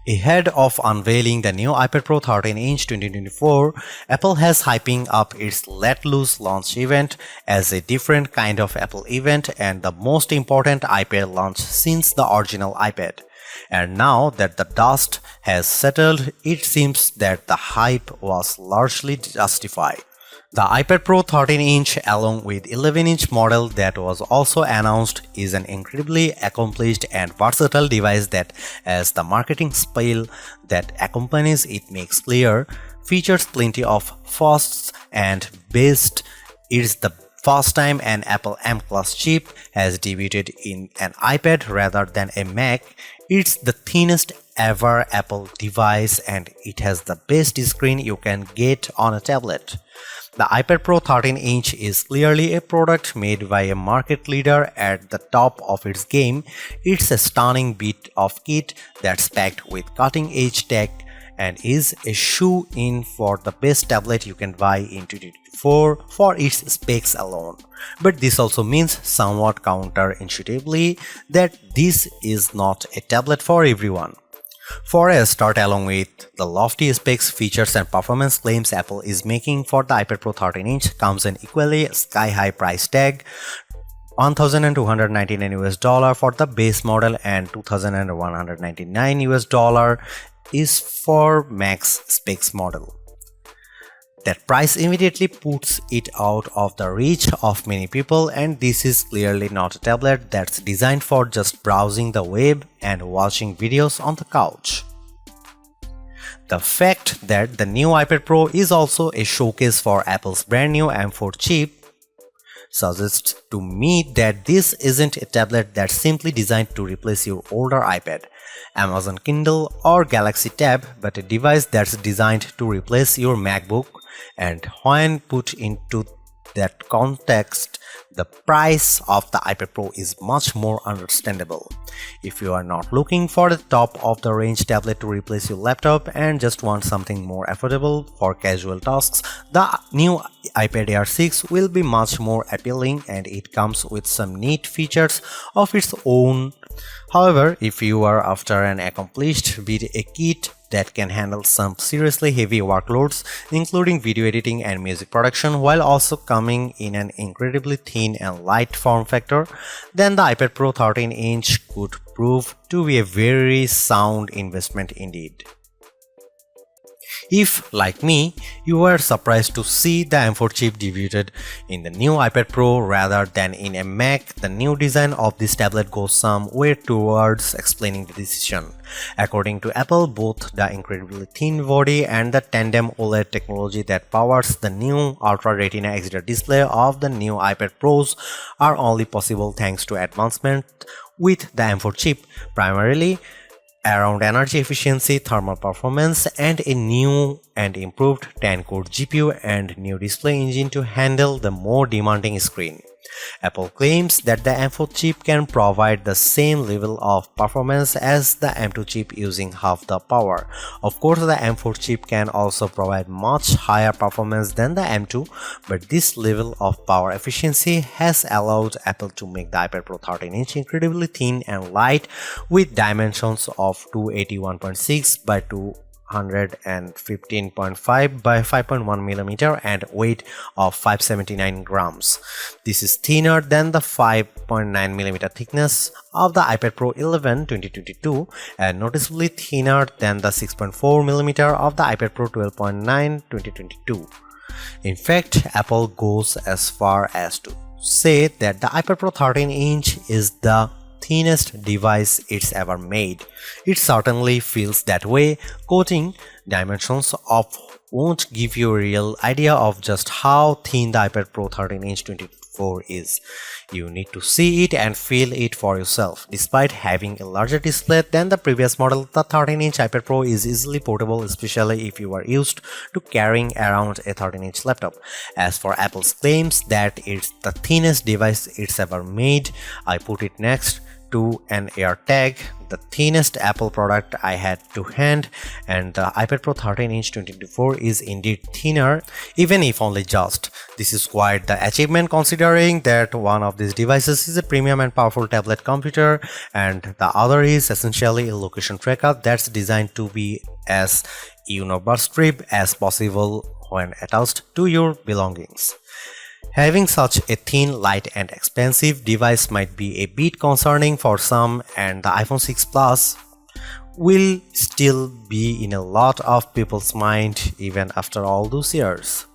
Ahead of unveiling the new iPad Pro 13-inch 2024, Apple has hyping up its Let Loose launch event as a different kind of Apple event and the most important iPad launch since the original iPad. And now that the dust has settled, it seems that the hype was largely justified. The iPad Pro 13-inch along with 11-inch model that was also announced is an incredibly accomplished and versatile device that, as the marketing spiel that accompanies it makes clear, features plenty of firsts and best. It's the first time an Apple M-Class chip has debuted in an iPad rather than a Mac. It's the thinnest ever Apple device and it has the best screen you can get on a tablet. The iPad Pro 13-inch is clearly a product made by a market leader at the top of its game. It's a stunning bit of kit that's packed with cutting-edge tech and is a shoe-in for the best tablet you can buy in 2024 for its specs alone. But this also means somewhat counterintuitively that this is not a tablet for everyone. For a start, along with the lofty specs, features and performance claims Apple is making for the iPad Pro 13-inch comes an equally sky-high price tag, $1,299 for the base model and $2,199 is for max specs model. That price immediately puts it out of the reach of many people, and this is clearly not a tablet that's designed for just browsing the web and watching videos on the couch. The fact that the new iPad Pro is also a showcase for Apple's brand new M4 chip suggests to me that this isn't a tablet that's simply designed to replace your older iPad, Amazon Kindle or Galaxy Tab, but a device that's designed to replace your MacBook. And when put into that context, the price of the iPad Pro is much more understandable. If you are not looking for the top of the range tablet to replace your laptop and just want something more affordable for casual tasks, the new iPad Air 6 will be much more appealing and it comes with some neat features of its own. However, if you are after an accomplished with a kit that can handle some seriously heavy workloads, including video editing and music production, while also coming in an incredibly thin and light form factor, then the iPad Pro 13-inch could prove to be a very sound investment indeed. If, like me, you were surprised to see the M4 chip debuted in the new iPad Pro rather than in a Mac, the new design of this tablet goes some way towards explaining the decision. According to Apple, both the incredibly thin body and the tandem OLED technology that powers the new Ultra Retina XDR display of the new iPad Pros are only possible thanks to advancement with the M4 chip, primarily around energy efficiency, thermal performance, and a new and improved 10-core GPU and new display engine to handle the more demanding screen. Apple claims that the M4 chip can provide the same level of performance as the M2 chip using half the power. Of course, the M4 chip can also provide much higher performance than the M2, but this level of power efficiency has allowed Apple to make the iPad Pro 13-inch incredibly thin and light with dimensions of 281.6 by 215.5 by 5.1 mm and weight of 579 grams. This is thinner than the 5.9 mm thickness of the iPad Pro 11 2022 and noticeably thinner than the 6.4 mm of the iPad Pro 12.9 2022. In fact, Apple goes as far as to say that the iPad Pro 13-inch is the thinnest device it's ever made. It certainly feels that way. Quoting, "Dimensions of won't give you a real idea of just how thin the iPad Pro 13-inch 2024 is. You need to see it and feel it for yourself. Despite having a larger display than the previous model, the 13-inch iPad Pro is easily portable, especially if you are used to carrying around a 13-inch laptop. As for Apple's claims that it's the thinnest device it's ever made, I put it next to an AirTag, the thinnest Apple product I had to hand, and the iPad Pro 13-inch 2024 is indeed thinner, even if only just. This is quite the achievement considering that one of these devices is a premium and powerful tablet computer and the other is essentially a location tracker that's designed to be as universal as possible when attached to your belongings. Having such a thin, light and expensive device might be a bit concerning for some, and the iPhone 6 Plus will still be in a lot of people's mind even after all those years.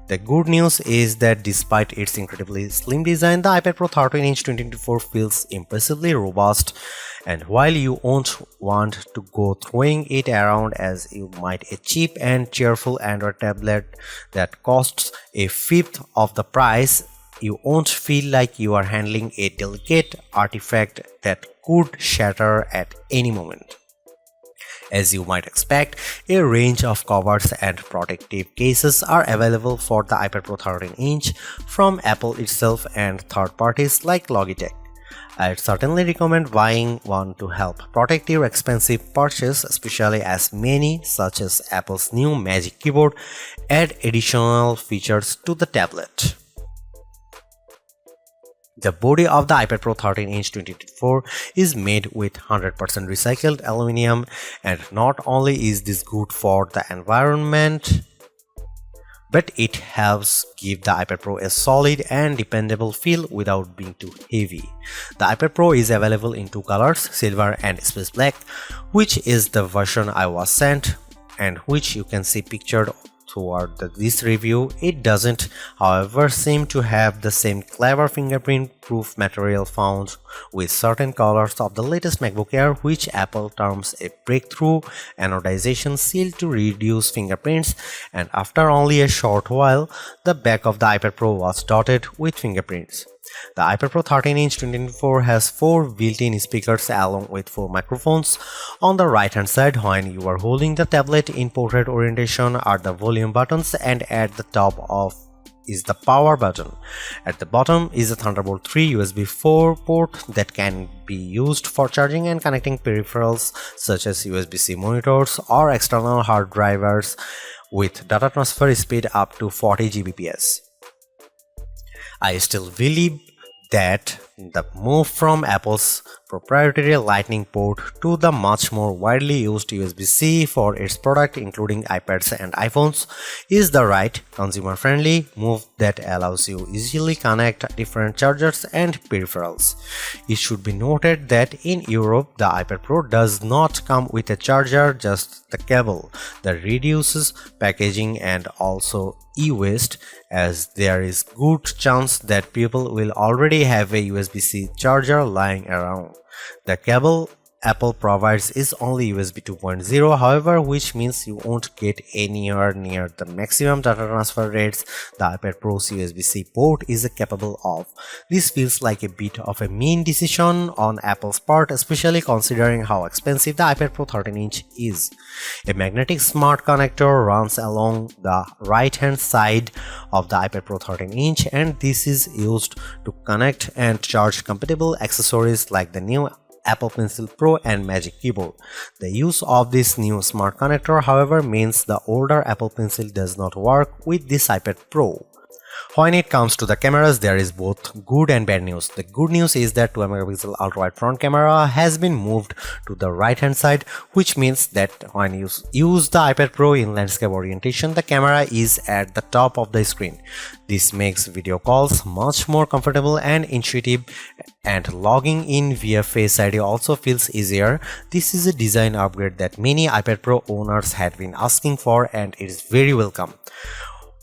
The good news is that despite its incredibly slim design, the iPad Pro 13-inch 2024 feels impressively robust, and while you won't want to go throwing it around as you might a cheap and cheerful Android tablet that costs a fifth of the price, you won't feel like you are handling a delicate artifact that could shatter at any moment. As you might expect, a range of covers and protective cases are available for the iPad Pro 13-inch from Apple itself and third parties like Logitech. I'd certainly recommend buying one to help protect your expensive purchase, especially as many, such as Apple's new Magic Keyboard, add additional features to the tablet. The body of the iPad Pro 13-inch 2024 is made with 100% recycled aluminum, and not only is this good for the environment, but it helps give the iPad Pro a solid and dependable feel without being too heavy. The iPad Pro is available in two colors, silver and space black, which is the version I was sent and which you can see pictured toward this review. It doesn't, however, seem to have the same clever fingerprint-proof material found with certain colors of the latest MacBook Air, which Apple terms a breakthrough anodization seal to reduce fingerprints, and after only a short while, the back of the iPad Pro was dotted with fingerprints. The iPad Pro 13-inch 2024 has 4 built-in speakers along with 4 microphones. On the right hand side, when you are holding the tablet in portrait orientation, are the volume buttons, and at the top is the power button. At the bottom is a Thunderbolt 3 USB 4 port that can be used for charging and connecting peripherals such as USB-C monitors or external hard drivers with data transfer speed up to 40 Gbps. I still believe that the move from Apple's proprietary Lightning port to the much more widely used USB-C for its product including iPads and iPhones is the right consumer-friendly move that allows you easily connect different chargers and peripherals. It should be noted that in Europe the iPad Pro does not come with a charger, just the cable. That reduces packaging and also e-waste, as there is good chance that people will already have a USB-C charger lying around. The cable Apple provides is only USB 2.0, however, which means you won't get anywhere near the maximum data transfer rates the iPad Pro's USB-C port is capable of. This feels like a bit of a mean decision on Apple's part, especially considering how expensive the iPad Pro 13-inch is. A magnetic smart connector runs along the right-hand side of the iPad Pro 13-inch, and this is used to connect and charge compatible accessories like the new Apple Pencil Pro and Magic Keyboard. The use of this new smart connector, however, means the older Apple Pencil does not work with this iPad Pro. When it comes to the cameras, there is both good and bad news. The good news is that 12-megapixel ultra-wide front camera has been moved to the right hand side, which means that when you use the iPad Pro in landscape orientation, the camera is at the top of the screen. This makes video calls much more comfortable and intuitive, and logging in via Face ID also feels easier. This is a design upgrade that many iPad Pro owners had been asking for, and it is very welcome.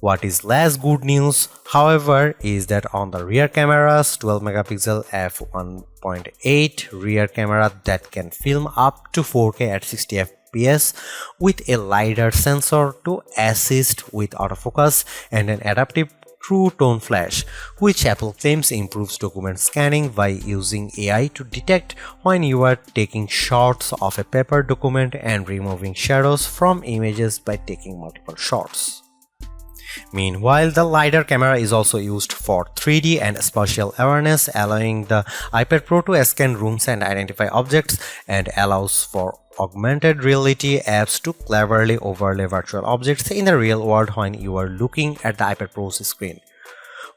What is less good news, however, is that on the rear cameras, 12-megapixel f1.8 rear camera that can film up to 4K at 60 fps with a LiDAR sensor to assist with autofocus and an adaptive True Tone Flash, which Apple claims improves document scanning by using AI to detect when you are taking shots of a paper document and removing shadows from images by taking multiple shots. Meanwhile, the LiDAR camera is also used for 3D and spatial awareness, allowing the iPad Pro to scan rooms and identify objects, and allows for augmented reality apps to cleverly overlay virtual objects in the real world when you are looking at the iPad Pro's screen.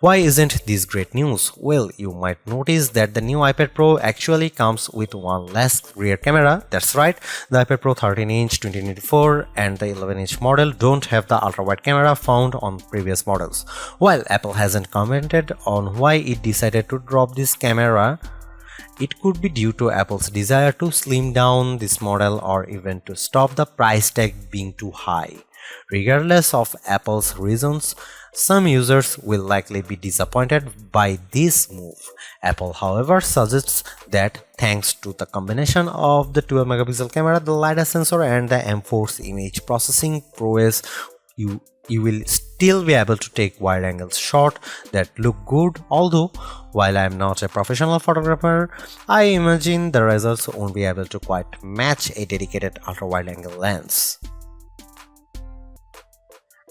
Why isn't this great news? Well, you might notice that the new iPad Pro actually comes with one less rear camera. That's right, the iPad Pro 13-inch 2024 and the 11-inch model don't have the ultra-wide camera found on previous models. While Apple hasn't commented on why it decided to drop this camera, it could be due to Apple's desire to slim down this model or even to stop the price tag being too high. Regardless of Apple's reasons, some users will likely be disappointed by this move. Apple, however, suggests that thanks to the combination of the 12-megapixel camera, the LiDAR sensor, and the M4's image processing prowess, you will still be able to take wide-angle shots that look good. Although, while I am not a professional photographer, I imagine the results won't be able to quite match a dedicated ultra-wide-angle lens.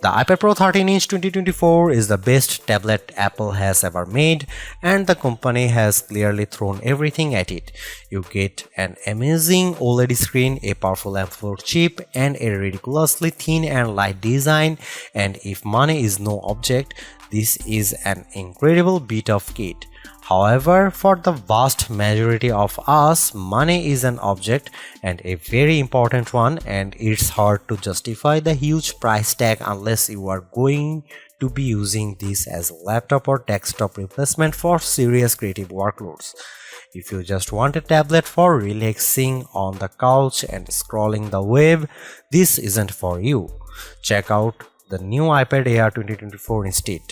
The iPad Pro 13-inch 2024 is the best tablet Apple has ever made, and the company has clearly thrown everything at it. You get an amazing OLED screen, a powerful M4 chip, and a ridiculously thin and light design, and if money is no object, this is an incredible bit of kit. However, for the vast majority of us, money is an object, and a very important one, and it's hard to justify the huge price tag unless you are going to be using this as a laptop or desktop replacement for serious creative workloads. If you just want a tablet for relaxing on the couch and scrolling the web, this isn't for you. Check out the new iPad Air 2024 instead.